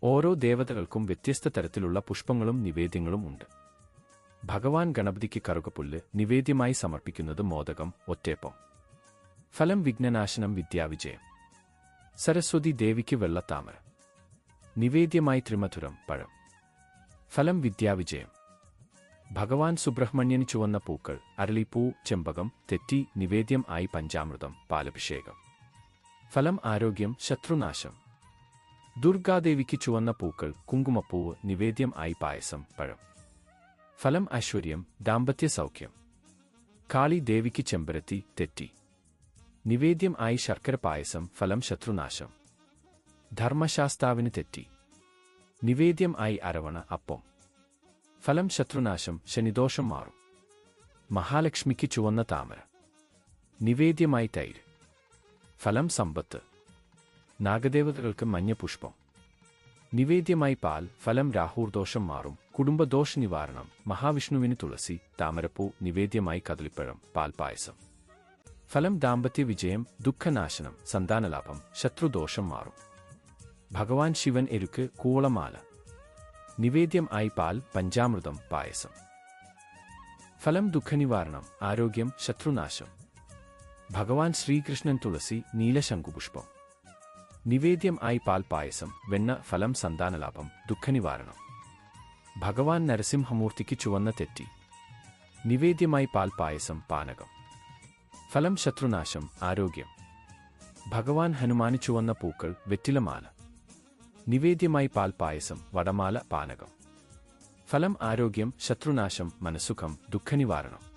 ഓരോ ദേവതകൾക്കും വ്യത്യസ്ത തരത്തിലുള്ള പുഷ്പങ്ങളും നിവേദ്യങ്ങളും ഉണ്ട്. ഭഗവാൻ ഗണപതിക്ക് കറുകപ്പുല്ല് നിവേദ്യമായി സമർപ്പിക്കുന്നത് മോദകം, ഒറ്റയപ്പം. ഫലം വിഘ്നനാശനം, വിദ്യാവിജയം. സരസ്വതി ദേവിക്ക് വെള്ളത്താമര നിവേദ്യമായി ത്രിമധുരം, പഴം. ഫലം വിദ്യാവിജയം. ഭഗവാൻ സുബ്രഹ്മണ്യന് ചുവന്ന പൂക്കൾ, അരളിപ്പൂ, ചെമ്പകം, തെറ്റി നിവേദ്യം ആയി പഞ്ചാമൃതം, പാലഭിഷേകം. ഫലം ആരോഗ്യം, ശത്രുനാശം. ദുർഗാദേവിക്ക് ചുവന്ന പൂക്കൾ, കുങ്കുമപ്പൂവ് നിവേദ്യം ആയി പായസം, പഴം. ഫലം ഐശ്വര്യം, ദാമ്പത്യ സൗഖ്യം. കാളി ദേവിക്ക് ചെമ്പരത്തി, തെറ്റി നിവേദ്യം ആയി ശർക്കര പായസം, ഫലം ശത്രുനാശം. ധർമ്മശാസ്താവിന് തെറ്റി നിവേദ്യം ആയി അരവണ, അപ്പം. ഫലം ശത്രുനാശം, ശനിദോഷം മാറും. മഹാലക്ഷ്മിക്ക് ചുവന്ന താമര നിവേദ്യമായി തൈര്. ഫലം സമ്പത്ത്. നാഗദേവതകൾക്ക് മഞ്ഞ പുഷ്പം നിവേദ്യമായി പാൽ, ഫലം രാഹുർദോഷം മാറും, കുടുംബദോഷ നിവാരണം. മഹാവിഷ്ണുവിന് തുളസി, താമരപ്പൂ നിവേദ്യമായി കദളിപ്പഴം, പാൽപായസം. ഫലം ദാമ്പത്യ വിജയം, ദുഃഖനാശനം, സന്താനലാഭം, ശത്രുദോഷം മാറും. ഭഗവാൻ ശിവൻ എരുക്ക്, കൂളമാല നിവേദ്യം ആയി പാൽ, പഞ്ചാമൃതം, പായസം. ഫലം ദുഃഖനിവാരണം, ആരോഗ്യം, ശത്രുനാശം. ഭഗവാൻ ശ്രീകൃഷ്ണൻ തുളസി, നീലശംഖുപുഷ്പം നിവേദ്യം ആയി പാൽ, പായസം, വെണ്ണ. ഫലം സന്താനലാഭം, ദുഃഖനിവാരണം. ഭഗവാൻ നരസിംഹമൂർത്തിക്ക് ചുവന്ന തെറ്റി നിവേദ്യമായി പാൽ, പായസം, പാനകം. ഫലം ശത്രുനാശം, ആരോഗ്യം. ഭഗവാൻ ഹനുമാന് ചുവന്ന പൂക്കൾ, വെറ്റിലമാല നിവേദ്യമായി പാൽ, പായസം, വടമാല, പാനകം. ഫലം ആരോഗ്യം, ശത്രുനാശം, മനസ്സുഖം, ദുഃഖനിവാരണം.